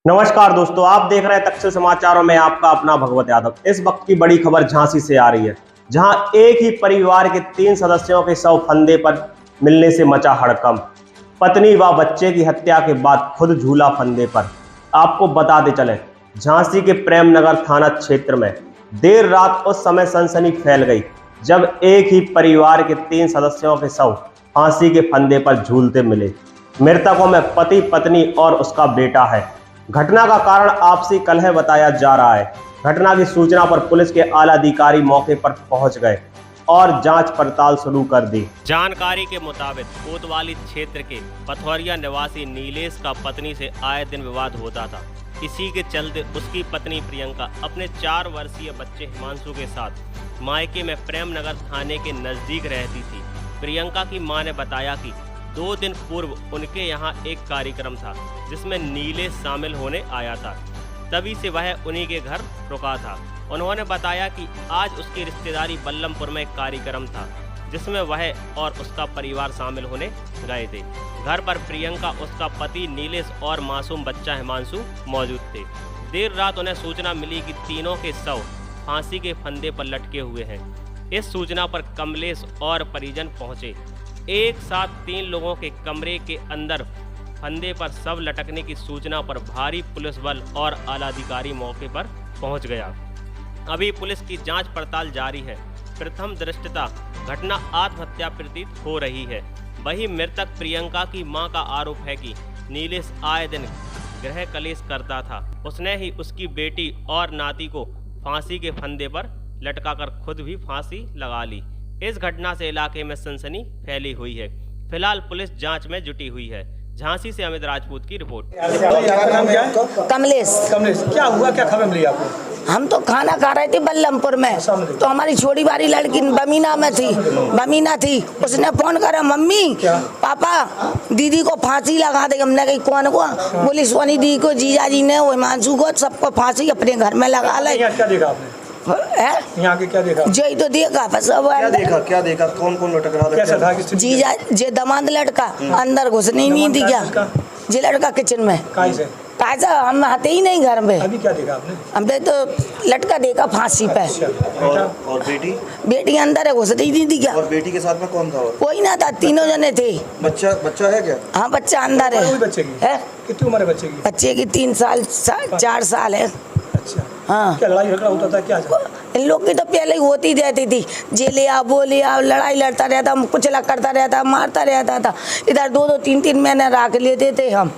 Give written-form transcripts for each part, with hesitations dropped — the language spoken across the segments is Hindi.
नमस्कार दोस्तों, आप देख रहे हैं तक्षशिला समाचारों में आपका अपना भगवत यादव। इस वक्त की बड़ी खबर झांसी से आ रही है, जहां एक ही परिवार के 3 सदस्यों के शव फंदे पर मिलने से मचा हड़कंप। पत्नी व बच्चे की हत्या के बाद खुद झूला फंदे पर। आपको बताते चलें, झांसी के प्रेमनगर थाना क्षेत्र में देर रात उस समय सनसनी फैल गई जब एक ही परिवार के 3 सदस्यों के शव फांसी के फंदे पर झूलते मिले। मृतकों में पति, पत्नी और उसका बेटा है। घटना का कारण आपसी कलह बताया जा रहा है। घटना की सूचना पर पुलिस के आला अधिकारी मौके पर पहुंच गए और जांच पड़ताल शुरू कर दी। जानकारी के मुताबिक कोतवाली क्षेत्र के पथौरिया निवासी नीलेश का पत्नी से आए दिन विवाद होता था। इसी के चलते उसकी पत्नी प्रियंका अपने 4 वर्षीय बच्चे हिमांशु के साथ मायके में प्रेमनगर थाने के नजदीक रहती थी। प्रियंका की मां ने बताया कि 2 दिन पूर्व उनके यहाँ एक कार्यक्रम था जिसमें नीलेश शामिल होने आया था। तभी से वह उन्हीं के घर रुका था। उन्होंने बताया कि आज उसकी रिश्तेदारी बल्लमपुर में एक कार्यक्रम था जिसमें वह और उसका परिवार शामिल होने गए थे। घर पर प्रियंका, उसका पति नीलेश और मासूम बच्चा हिमांशु मौजूद थे। देर रात उन्हें सूचना मिली कि तीनों के शव फांसी के फंदे पर लटके हुए हैं। इस सूचना पर कमलेश और परिजन पहुंचे। एक साथ 3 लोगों के कमरे के अंदर फंदे पर शव लटकने की सूचना पर भारी पुलिस बल और आलाधिकारी मौके पर पहुंच गया। अभी पुलिस की जांच पड़ताल जारी है। प्रथम दृष्टया घटना आत्महत्या प्रतीत हो रही है। वहीं मृतक प्रियंका की मां का आरोप है कि नीलेश आए दिन गृह कलेश करता था। उसने ही उसकी बेटी और नाती को फांसी के फंदे पर लटकाकर खुद भी फांसी लगा ली। इस घटना से इलाके में सनसनी फैली हुई है। फिलहाल पुलिस जांच में जुटी हुई है। झांसी से अमित राजपूत की रिपोर्ट। कमलेश। क्या हुआ, क्या खबर मिली आपको? हम तो खाना खा रहे थे बल्लमपुर में, तो हमारी छोटी बारी लड़की बमीना थी। उसने फोन करा, मम्मी पापा दीदी को फांसी लगा दे। हमने कही कौन को? बोली सोनी दी को, जीजा जी ने, हिमांशु को, सबको फांसी अपने घर में लगा ले। क्या देखा आपने? यहाँ के क्या देखा? जय तो देखा बस। क्या देखा? कौन लटक रहा था? कैसा था? जीजा जे दमाद लड़का अंदर घुसने नहीं दिया। जे लड़का किचन में काजा, हम आते ही नहीं घर में। अभी क्या देखा आपने? हमने तो लटका देखा फांसी पे। और बेटी अंदर है, घुस नहीं दी क्या? और बेटी के साथ में कौन था? कोई ना था, 3 जने थे। बच्चा है क्या? हाँ, बच्चा अंदर है। बच्चे की है? कितनी उम्र है बच्चे की? बच्चे की 3 साल 4 साल है। अच्छा, हाँ। क्या लड़ाई झगड़ा होता था? क्या इन लोग की तो पहले ही होती रहती थी। जे ले आओ, वो ले आओ, लड़ाई लड़ता रहता, कुछ करता रहता, मारता रहता था। इधर 2-2 3-3 महीने रख लेते थे हम।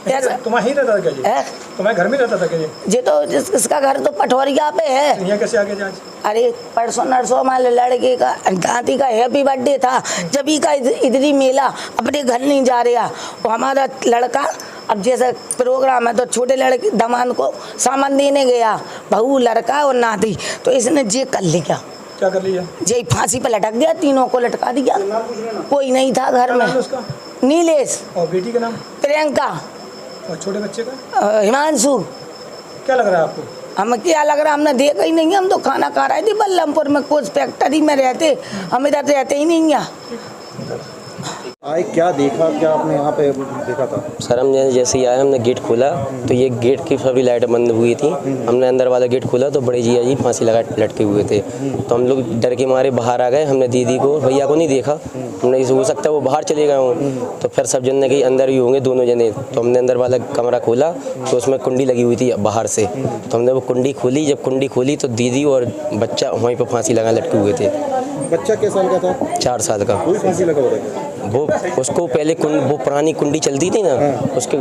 तुम्हारा ही रहता था क्या ये? तुम्हारे घर में रहता था क्या ये? जे तो इसका घर तो पठौरिया पे है। यहाँ कैसे आगे जांच? अरे परसों नरसों हमारे लड़के का दादी का हैप्पी बर्थडे था, जब ही का इधरी मेला, अपने घर नहीं जा रहा। वो हमारा लड़का अब जैसे प्रोग्राम है तो छोटे लड़के दमान को सामान देने गया, बहू, लड़का और नाती, तो इसने जे कर लिया। क्या कर लिया? जे फांसी पर लटक गया, तीनों को लटका दिया। कोई नहीं था घर में। नीलेश। और बेटी का नाम? प्रियंका। और छोटे बच्चे का? हिमांशु। क्या लग रहा है आपको? हमें क्या लग रहा है, हमने देखा ही नहीं। हम तो खाना खा रहे थे बल्लमपुर में, कुछ फैक्ट्री में रहते, हम इधर रहते ही नहीं हैं। क्या देखा, क्या आपने यहाँ पे देखा था? सर, हम जैसे ही आए, हमने गेट खोला तो ये गेट की सभी लाइटें बंद हुई थी। हमने अंदर वाला गेट खोला तो बड़े जिया जी फांसी लगा लटके हुए थे। तो हम लोग डर के मारे बाहर आ गए। हमने दीदी को, भैया को नहीं देखा। हमने हो सकता है वो बाहर चले गए हों, तो फिर सब जन ने कहीं अंदर ही होंगे, दोनों जने। तो हमने अंदर वाला कमरा खोला तो उसमें कुंडी लगी हुई थी बाहर से। तो हमने वो कुंडी खोली। जब कुंडी खोली तो दीदी और बच्चा वहीं पर फांसी लगा लटके हुए थे। बच्चा किस साल का था? 4 साल का। फांसी लगा हुआ था? वो उसको पहले वो पुरानी कुंडी चलती थी ना, उसके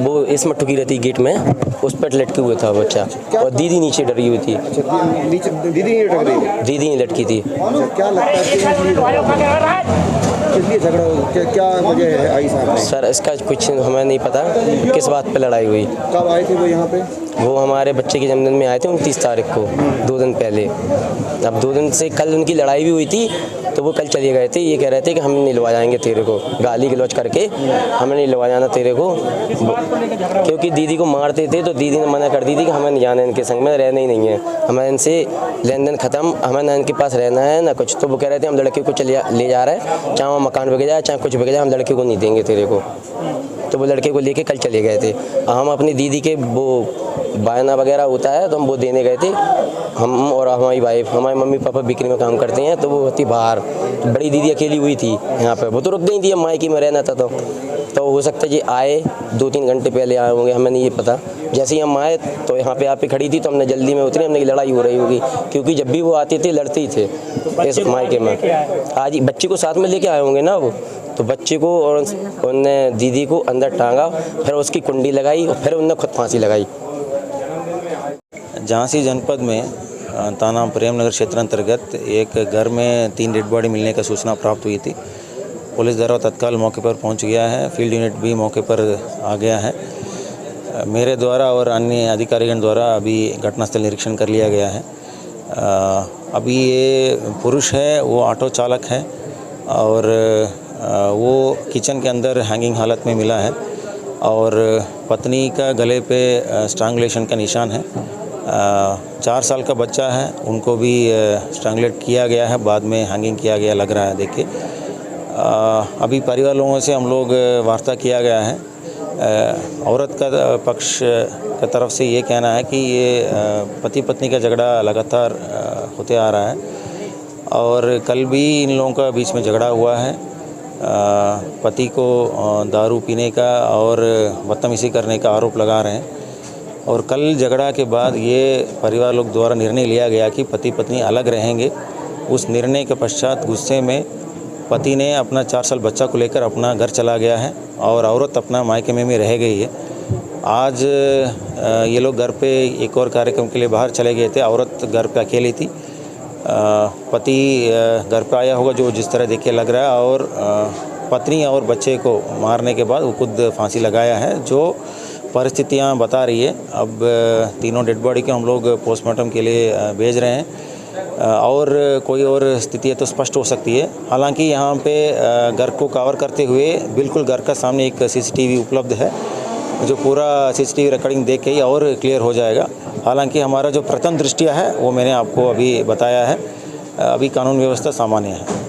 वो इसमें टुकी रहती गेट में, उस पर लटके हुए था बच्चा। और दीदी नीचे डरी हुई थी। दीदी नहीं लटक रही थी? दीदी नहीं लटकी थी। क्या लगता है किसलिए झगड़ा हो? क्या वजह है आई साहब? सर, इसका कुछ हमें नहीं पता किस बात पे लड़ाई हुई। कब आए थे वो यहाँ पे? वो हमारे बच्चे के जन्मदिन में आए थे 29 तारीख को, 2 दिन पहले। अब 2 दिन से कल उनकी लड़ाई भी हुई थी, तो वो कल चले गए थे। ये कह रहे थे कि हम नहीं लवा जाएंगे तेरे को, गाली गलौज करके हमें नहीं लवा जाना तेरे को, क्योंकि दीदी को मारते थे। तो दीदी ने मना कर दी थी कि हमें नहीं जाना इनके संग में, रहना ही नहीं है, हमें इनसे लेन देन ख़त्म, हमें ना इनके पास रहना है ना कुछ। तो वो कह रहे थे हम लड़के को ले जा रहे हैं, चाहे वो मकान बिक जाए चाहे कुछ बिक जाए, हम लड़के को नहीं देंगे तेरे को। तो वो लड़के को लेके कल चले गए थे। हम अपनी दीदी के वो बायना वगैरह होता है तो हम वो देने गए थे, हम और हमारी वाइफ। हमारे मम्मी पापा बिक्री में काम करते हैं तो वो होती बाहर, बड़ी दीदी अकेली हुई थी यहाँ पे, वो तो रुक गई थी, हम मायके में रहना था तो हो सकता है जी आए 2-3 घंटे पहले आए होंगे, हमें नहीं ये पता। जैसे ही हम आए तो यहाँ पे आप पे खड़ी थी तो हमने जल्दी में उतरे, हमने की लड़ाई हो रही होगी, क्योंकि जब भी वो आते थे लड़ते ही थे इस मायके में। आज बच्चे को साथ में लेके आए होंगे ना वो, तो बच्चे को और उनने दीदी को अंदर टांगा, फिर उसकी कुंडी लगाई और फिर उनने खुद फांसी लगाई। झांसी जनपद में थाना प्रेमनगर क्षेत्र अंतर्गत एक घर में 3 डेड बॉडी मिलने की सूचना प्राप्त हुई थी। पुलिस दल तत्काल मौके पर पहुंच गया है, फील्ड यूनिट भी मौके पर आ गया है। मेरे द्वारा और अन्य अधिकारीगण द्वारा अभी घटनास्थल निरीक्षण कर लिया गया है। अभी ये पुरुष है, वो ऑटो चालक है और वो किचन के अंदर हैंगिंग हालत में मिला है और पत्नी का गले पे स्ट्रैंगुलेशन का निशान है। 4 साल का बच्चा है, उनको भी स्ट्रैंगुलेट किया गया है, बाद में हैंगिंग किया गया लग रहा है देख के। अभी परिवार लोगों से हम लोग वार्ता किया गया है। औरत का पक्ष की तरफ से ये कहना है कि ये पति पत्नी का झगड़ा लगातार होते आ रहा है और कल भी इन लोगों का बीच में झगड़ा हुआ है। पति को दारू पीने का और बदतमीज़ी करने का आरोप लगा रहे हैं और कल झगड़ा के बाद ये परिवार लोग द्वारा निर्णय लिया गया कि पति पत्नी अलग रहेंगे। उस निर्णय के पश्चात गुस्से में पति ने अपना 4 साल बच्चा को लेकर अपना घर चला गया है और औरत अपना मायके में रह गई है। आज ये लोग घर पे एक और कार्यक्रम के लिए बाहर चले गए थे, औरत घर पे अकेली थी। पति घर पे आया होगा जो जिस तरह देख के लग रहा है और पत्नी और बच्चे को मारने के बाद वो खुद फांसी लगाया है, जो परिस्थितियाँ बता रही है। अब तीनों डेड बॉडी को हम लोग पोस्टमार्टम के लिए भेज रहे हैं और कोई और स्थिति तो स्पष्ट हो सकती है। हालांकि यहाँ पे घर को कवर करते हुए बिल्कुल घर का सामने एक सीसीटीवी उपलब्ध है, जो पूरा सीसीटीवी रिकॉर्डिंग देख के ही और क्लियर हो जाएगा। हालांकि हमारा जो प्रथम दृष्टिया है वो मैंने आपको अभी बताया है, अभी कानून व्यवस्था सामान्य है।